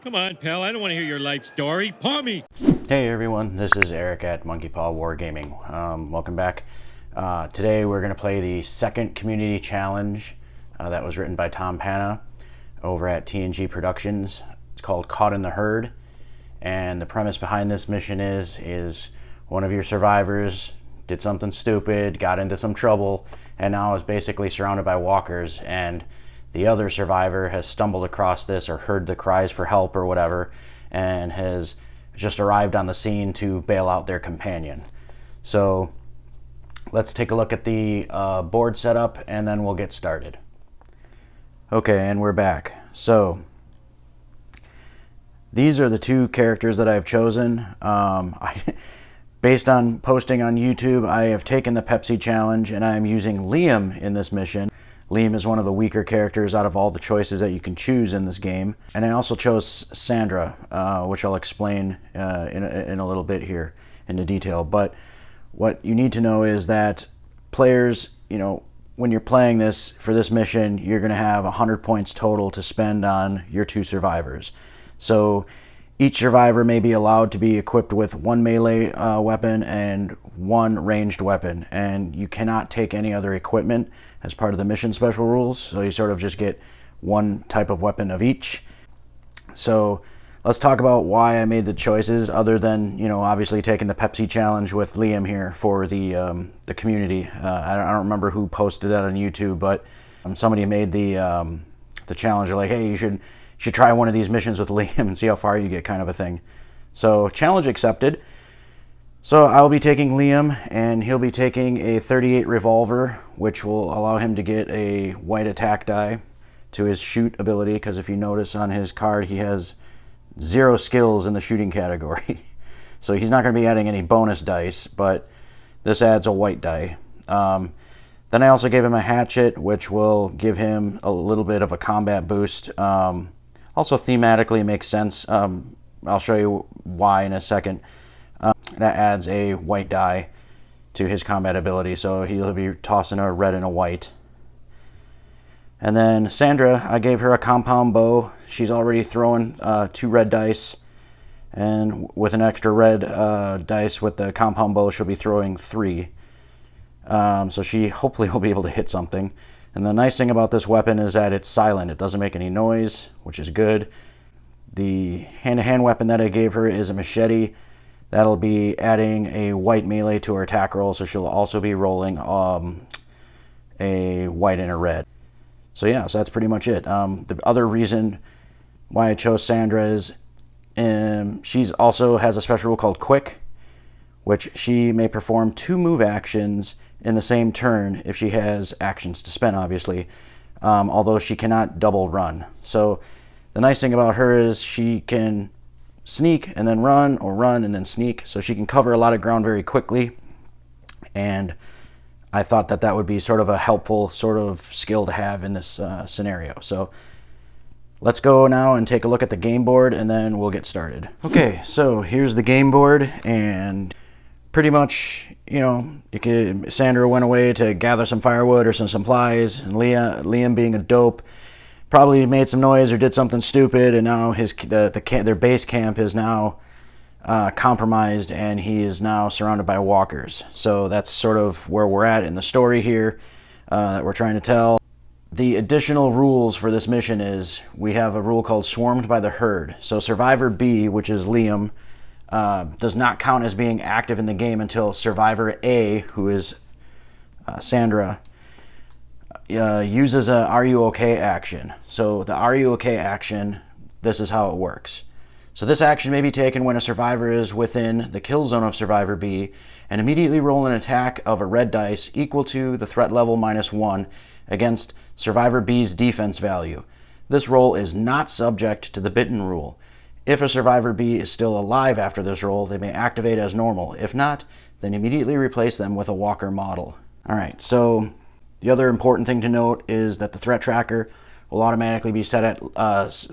Come on, pal, I don't want to hear your life story. Paw me! Hey everyone, this is Eric at Monkey Paw Wargaming. Welcome back. Today we're going to play the second community challenge that was written by Tom Panna over at TNG Productions. It's called Caught in the Herd, and the premise behind this mission is one of your survivors did something stupid, got into some trouble, and now is basically surrounded by walkers, and the other survivor has stumbled across this or heard the cries for help or whatever, and has just arrived on the scene to bail out their companion. So let's take a look at the board setup and then we'll get started. Okay, and we're back. So these are the two characters that I've chosen. Based on posting on YouTube, I have taken the Pepsi challenge and I'm using Liam in this mission. Liam is one of the weaker characters out of all the choices that you can choose in this game. And I also chose Sandra, which I'll explain in a little bit here into detail. But what you need to know is that players, when you're playing this for this mission, you're going to have 100 points total to spend on your two survivors. So each survivor may be allowed to be equipped with one melee weapon and one ranged weapon, and you cannot take any other equipment as part of the mission special rules, so you sort of just get one type of weapon of each. So let's talk about why I made the choices, other than, obviously taking the Pepsi challenge with Liam here for the community. I don't remember who posted that on YouTube, but somebody made the challenge. They're like, hey, you should try one of these missions with Liam and see how far you get, kind of a thing. So challenge accepted. So I'll be taking Liam, and he'll be taking a 38 revolver, which will allow him to get a white attack die to his shoot ability, because if you notice on his card, he has 0 skills in the shooting category. So he's not going to be adding any bonus dice, but this adds a white die. Then I also gave him a hatchet, which will give him a little bit of a combat boost. Also thematically makes sense. I'll show you why in a second. That adds a white die to his combat ability, so he'll be tossing a red and a white. And then Sandra, I gave her a compound bow. She's already throwing 2 red dice, and with an extra red dice with the compound bow, she'll be throwing 3. So she hopefully will be able to hit something. And the nice thing about this weapon is that it's silent. It doesn't make any noise, which is good. The hand-to-hand weapon that I gave her is a machete. That'll be adding a white melee to her attack roll, so she'll also be rolling a white and a red. So yeah, so that's pretty much it. The other reason why I chose Sandra is she's also has a special rule called Quick, which she may perform 2 move actions in the same turn if she has actions to spend, obviously, although she cannot double run. So the nice thing about her is she can sneak and then run, or run and then sneak, so she can cover a lot of ground very quickly. And I thought that that would be sort of a helpful sort of skill to have in this scenario. So let's go now and take a look at the game board, and then we'll get started. Okay, so here's the game board, and pretty much, Sandra went away to gather some firewood or some supplies, and Liam being a dope, probably made some noise or did something stupid, and now their base camp is now compromised, and he is now surrounded by walkers. So that's sort of where we're at in the story here that we're trying to tell. The additional rules for this mission is we have a rule called Swarmed by the Herd. So Survivor B, which is Liam, does not count as being active in the game until Survivor A, who is Sandra, uses a Are You Okay action. So the Are You Okay action, this is how it works. So this action may be taken when a survivor is within the kill zone of Survivor B and immediately roll an attack of a red dice equal to the threat level -1 against Survivor B's defense value. This roll is not subject to the bitten rule. If a Survivor B is still alive after this roll, they may activate as normal. If not, then immediately replace them with a walker model. Alright, so the other important thing to note is that the threat tracker will automatically be set at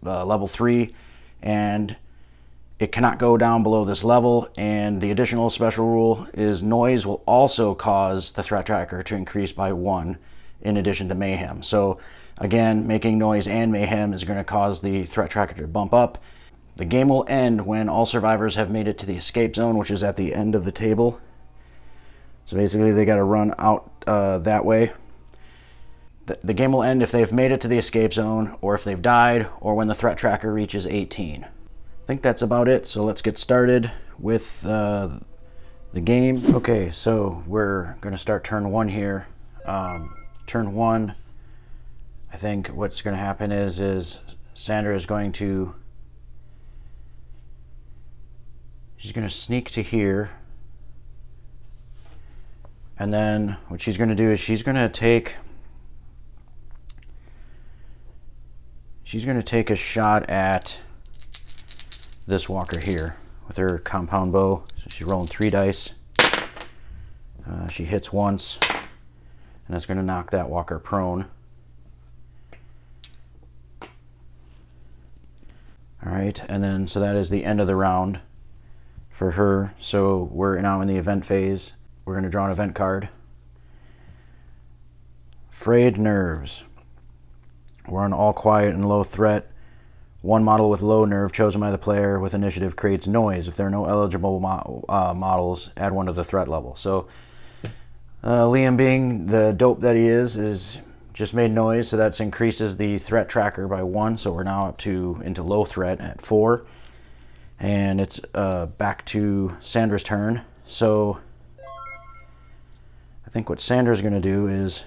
level 3, and it cannot go down below this level. And the additional special rule is noise will also cause the threat tracker to increase by 1 in addition to mayhem. So again, making noise and mayhem is going to cause the threat tracker to bump up. The game will end when all survivors have made it to the escape zone, which is at the end of the table. So basically they got to run out that way. The game will end if they've made it to the escape zone, or if they've died, or when the threat tracker reaches 18. I think that's about it, so let's get started with the game. Okay, so we're going to start turn 1 here. Turn 1, I think what's going to happen is Sandra is going to... She's going to sneak to here. And then what she's going to do is she's going to take a shot at this walker here with her compound bow. So she's rolling 3 dice. She hits once, and that's going to knock that walker prone. All right, and then so that is the end of the round for her. So we're now in the event phase. We're going to draw an event card. Frayed Nerves. We're on all quiet and low threat. One model with low nerve chosen by the player with initiative creates noise. If there are no eligible models, add 1 to the threat level. So Liam, being the dope that he is just made noise, so that increases the threat tracker by 1. So we're now up into low threat at 4. And it's back to Sandra's turn. So I think what Sandra's going to do is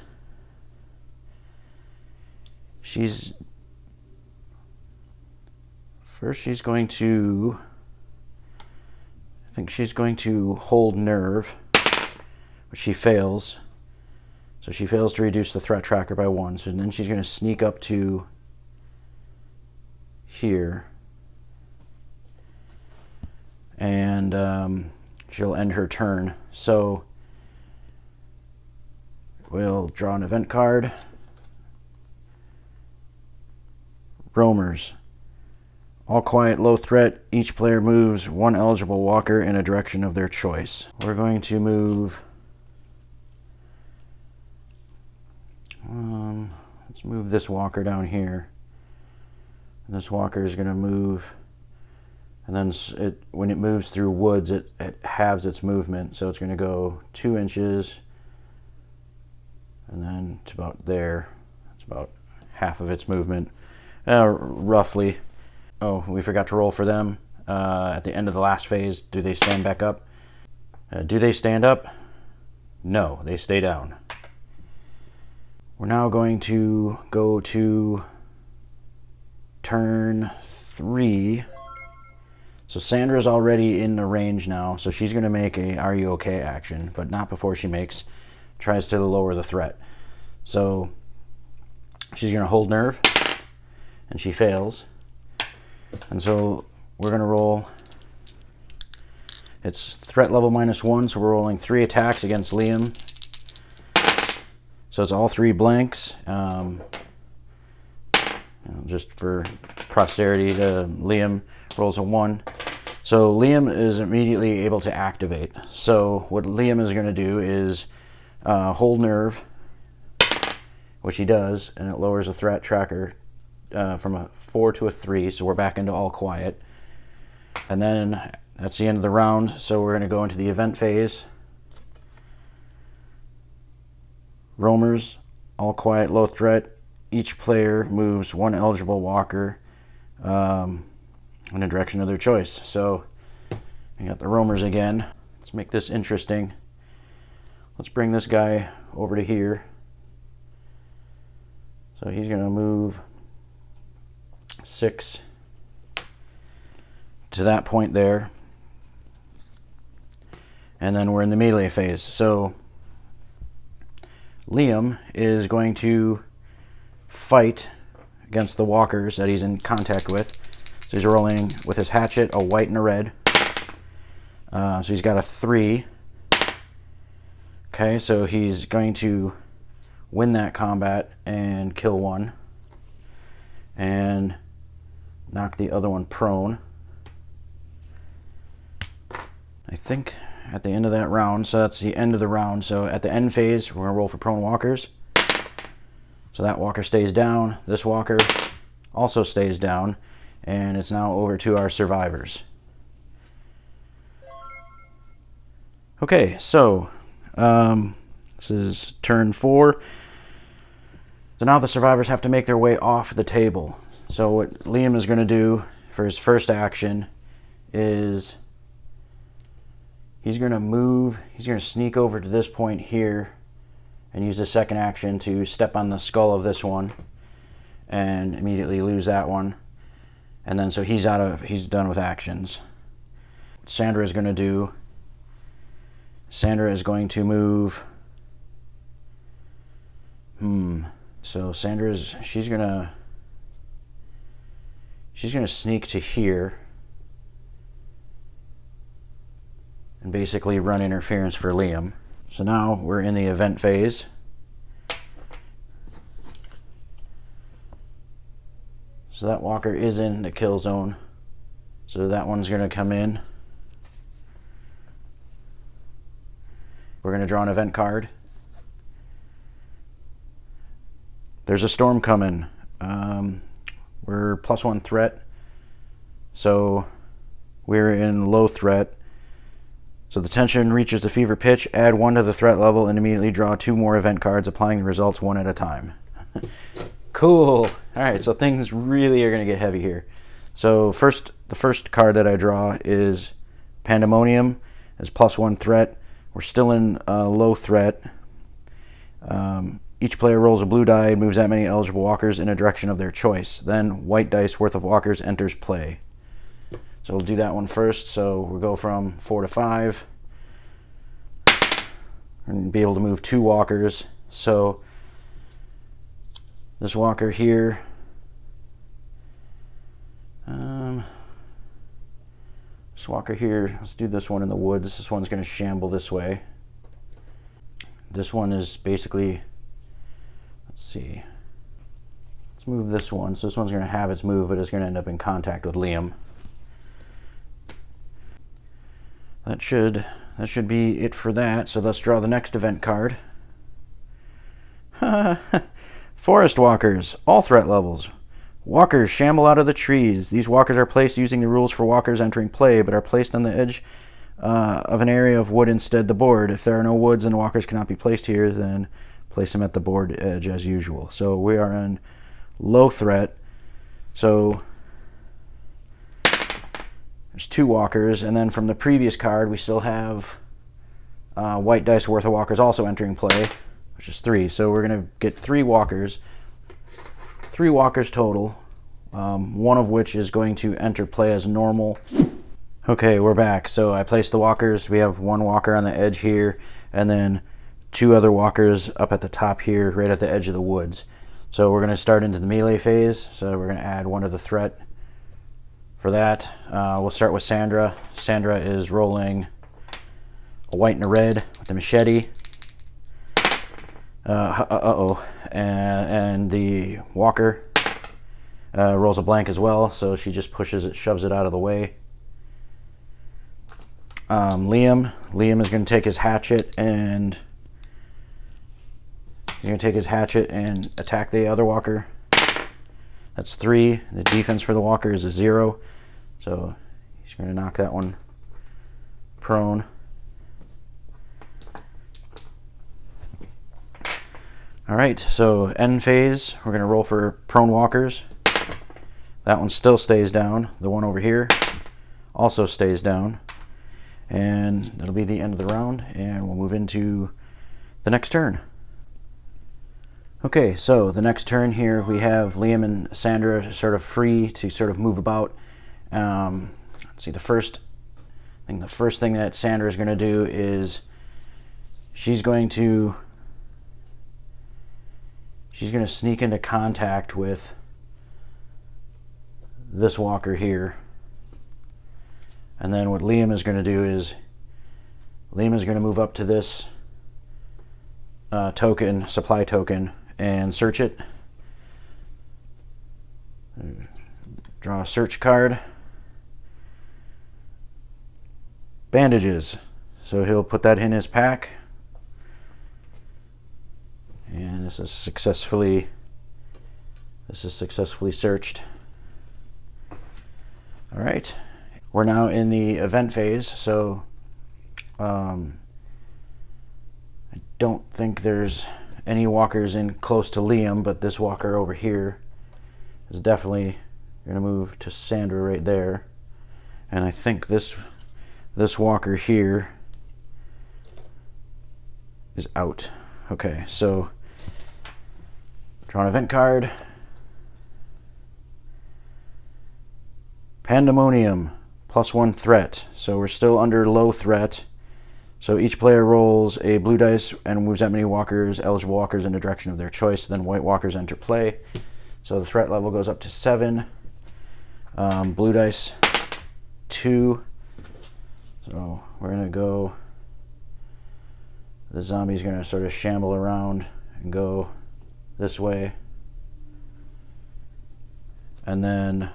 she's going to hold nerve, but she fails. So she fails to reduce the threat tracker by 1. So then she's going to sneak up to here, and she'll end her turn. So we'll draw an event card. Roamers. All quiet, low threat. Each player moves 1 eligible walker in a direction of their choice. We're going to move... let's move this walker down here. And this walker is going to move... And then when it moves through woods, it halves its movement. So it's going to go 2 inches... and then to about there. That's about half of its movement, roughly. Oh, we forgot to roll for them. At the end of the last phase, do they stand back up? Do they stand up? No, they stay down. We're now going to go to turn 3. So Sandra's already in the range now, so she's going to make a "Are you okay?" action, but not before she tries to lower the threat. So she's going to hold nerve, and she fails. And so we're going to roll. It's threat level -1, so we're rolling 3 attacks against Liam. So it's all 3 blanks. Just for posterity, Liam rolls a 1. So Liam is immediately able to activate. So what Liam is going to do is hold nerve, which he does, and it lowers the threat tracker from a 4 to a 3, so we're back into all quiet. And then that's the end of the round, so we're going to go into the event phase. Roamers, all quiet, low threat. Each player moves 1 eligible walker in a direction of their choice. So we got the roamers again. Let's make this interesting. Let's bring this guy over to here. So he's going to move 6 to that point there. And then we're in the melee phase. So Liam is going to fight against the walkers that he's in contact with. So he's rolling with his hatchet a white and a red. So he's got a 3. Okay, so he's going to win that combat and kill one and knock the other one prone. I think at the end of that round, so that's the end of the round. So at the end phase, we're going to roll for prone walkers. So that walker stays down. This walker also stays down. And it's now over to our survivors. Okay, so this is turn 4. So now the survivors have to make their way off the table. So what Liam is going to do for his first action is he's going to sneak over to this point here and use the second action to step on the skull of this one and immediately lose that one. And then so he's done with actions. Sandra is going to move. So she's gonna sneak to here and basically run interference for Liam. So now we're in the event phase. So that walker is in the kill zone. So that one's gonna come in. We're gonna draw an event card. There's a storm coming. We're +1 threat, so we're in low threat. So the tension reaches a fever pitch, add 1 to the threat level, and immediately draw 2 more event cards, applying the results one at a time. Cool. All right, so things really are going to get heavy here. So the first card that I draw is Pandemonium. It's +1 threat. We're still in low threat. Each player rolls a blue die and moves that many eligible walkers in a direction of their choice. Then white dice worth of walkers enters play. So we'll do that one first. So we'll go from 4 to 5. And be able to move 2 walkers. So this walker here. This walker here, let's do this one in the woods. This one's going to shamble this way. This one is basically... Let's see. Let's move this one. So this one's going to have its move, but it's going to end up in contact with Liam. That should be it for that. So let's draw the next event card. Forest walkers, all threat levels. Walkers shamble out of the trees. These walkers are placed using the rules for walkers entering play, but are placed on the edge of an area of wood instead the board. If there are no woods and walkers cannot be placed here, then place them at the board edge as usual. So we are in low threat. So there's 2 walkers, and then from the previous card we still have white dice worth of walkers also entering play, which is 3. So we're going to get 3 walkers. 3 walkers total, one of which is going to enter play as normal. Okay, we're back. So I placed the walkers. We have 1 walker on the edge here, and then 2 other walkers up at the top here, right at the edge of the woods. So we're going to start into the melee phase. So we're going to add 1 to the threat for that. We'll start with Sandra. Sandra is rolling a white and a red with the machete. And the walker rolls a blank as well, so she just pushes it, shoves it out of the way. Liam is going to take his hatchet and attack the other walker. That's 3. The defense for the walker is a 0, so he's going to knock that one prone. Alright, so end phase, we're going to roll for prone walkers. That one still stays down. The one over here also stays down. And that'll be the end of the round, and we'll move into the next turn. Okay, so the next turn here, we have Liam and Sandra sort of free to sort of move about. Let's see, the first thing that Sandra is going to do is she's going to sneak into contact with this walker here. And then what Liam is going to do is Liam is going to move up to this supply token, and search it. Draw a search card. Bandages. So he'll put that in his pack. And this is successfully searched. All right, we're now in the event phase, so I don't think there's any walkers in close to Liam, but this walker over here is definitely going to move to Sandra right there. And I think this walker here is out. Okay, so draw an event card. Pandemonium, +1 threat. So we're still under low threat. So each player rolls a blue dice and moves that many walkers, eligible walkers, in the direction of their choice. Then white walkers enter play. So the threat level goes up to 7. Blue dice, 2. So we're going to go, the zombie's going to sort of shamble around and go this way. And then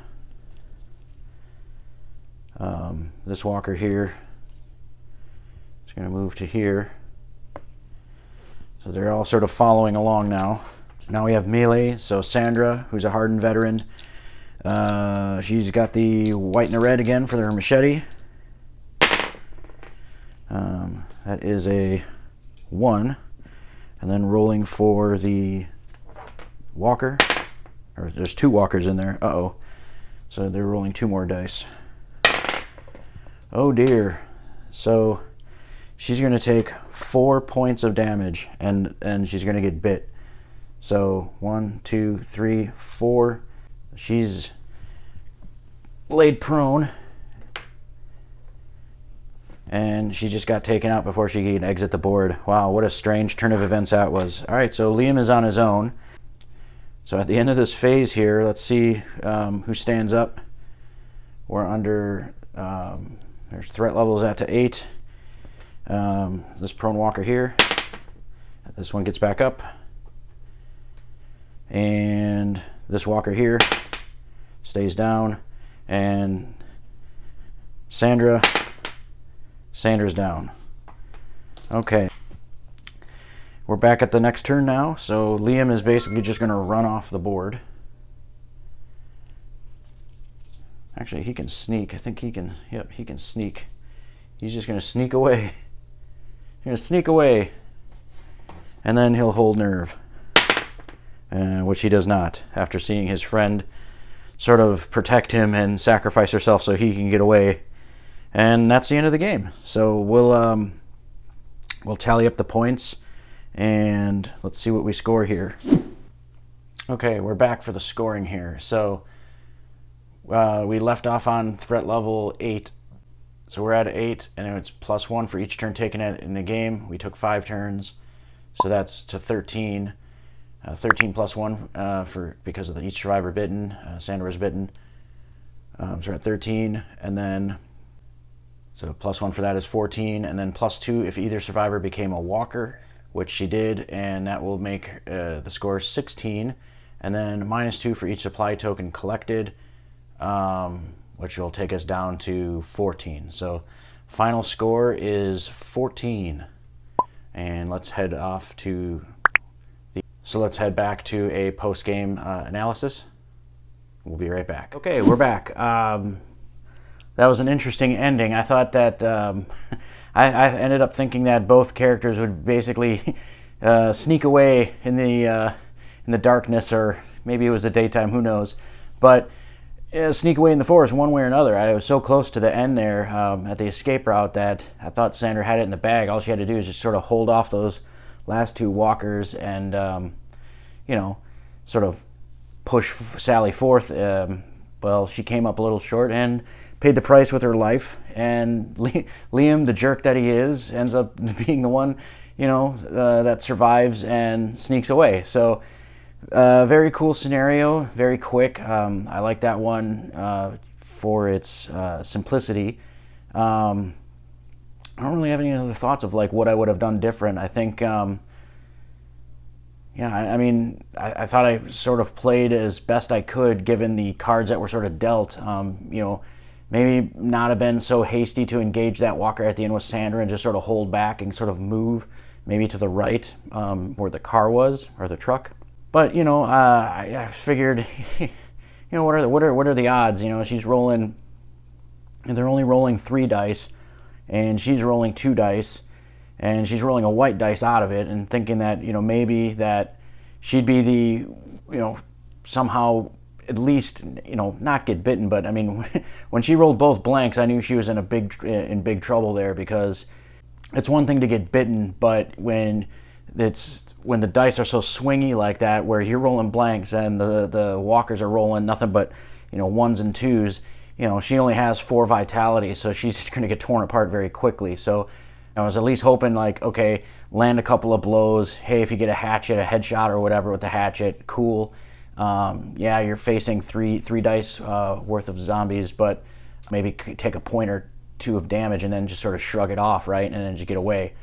this walker here is going to move to here. So they're all sort of following along now. Now we have melee, so Sandra, who's a hardened veteran. She's got the white and the red again for her machete. That is a 1. And then rolling for the walker. Or there's 2 walkers in there. Uh-oh. So they're rolling 2 more dice. Oh dear. So she's going to take 4 points of damage, and she's going to get bit. So 1, 2, 3, 4. She's laid prone, and she just got taken out before she could exit the board. Wow, what a strange turn of events that was. All right, so Liam is on his own. So at the end of this phase here, let's see who stands up. We're under, their threat level is at to 8. This prone walker here, this one gets back up. And this walker here stays down. And Sandra's down. Okay. We're back at the next turn now, so Liam is basically just going to run off the board. Actually, he can sneak. I think he can, yep, he can sneak. He's just going to sneak away. He's going to sneak away. And then he'll hold nerve. Which he does not, after seeing his friend sort of protect him and sacrifice herself so he can get away. And that's the end of the game. So we'll tally up the points, and let's see what we score here. Okay, we're back for the scoring here. So we left off on threat level 8. So we're at 8, and it's +1 for each turn taken in the game. We took 5 turns, so that's to 13. 13 plus 1 because of each survivor bitten. Sandra was bitten. So we're at 13, and then so +1 for that is 14, and then +2 if either survivor became a walker, which she did, and that will make the score 16, and then -2 for each supply token collected, which will take us down to 14. So final score is 14, and let's head off to So let's head back to a post-game analysis. We'll be right back. Okay, we're back. That was an interesting ending. I thought that I ended up thinking that both characters would basically sneak away in the darkness, or maybe it was the daytime. Who knows? But sneak away in the forest one way or another. I was so close to the end there at the escape route that I thought Sandra had it in the bag. All she had to do is just sort of hold off those last 2 walkers and, you know, sort of push Sally forth. Well, she came up a little short and paid the price with her life. And Liam, the jerk that he is, ends up being the one, you know, that survives and sneaks away. So, very cool scenario, very quick. I like that one for its simplicity. I don't really have any other thoughts of like what I would have done different. I think, yeah, I mean, I thought I sort of played as best I could given the cards that were sort of dealt. You know, maybe not have been so hasty to engage that walker at the end with Sandra and just sort of hold back and sort of move maybe to the right where the car was, or the truck. But you know, I figured, you know, what are the odds? You know, she's rolling and they're only rolling 3 dice, and she's rolling 2 dice, and she's rolling a white dice out of it, and thinking that, you know, maybe that she'd be the, you know, somehow at least, you know, not get bitten. But I mean, when she rolled both blanks, I knew she was in big trouble there, because it's one thing to get bitten, but when the dice are so swingy like that, where you're rolling blanks and the walkers are rolling nothing but, you know, 1s and 2s, you know, she only has 4 vitality, so she's going to get torn apart very quickly. So I was at least hoping, like, okay, land a couple of blows. Hey, if you get a hatchet, a headshot or whatever with the hatchet, cool. Yeah, you're facing three dice worth of zombies, but maybe take a point or 2 of damage and then just sort of shrug it off, right? And then just get away.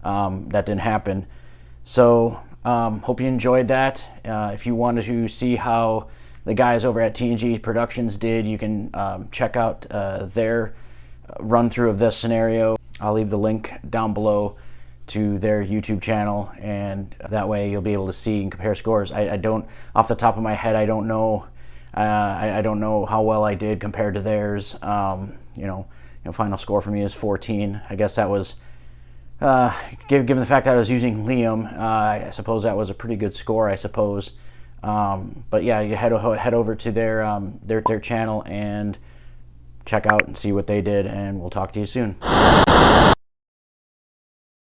That didn't happen. So hope you enjoyed that. If you wanted to see how the guys over at TNG Productions did, you can check out their run through of this scenario. I'll leave the link down below to their YouTube channel, and that way you'll be able to see and compare scores. I don't, off the top of my head, I don't know. I don't know how well I did compared to theirs. Final score for me is 14. I guess that was, given the fact that I was using Liam, I suppose that was a pretty good score, I suppose. But yeah, you head over to their channel and check out and see what they did, and we'll talk to you soon.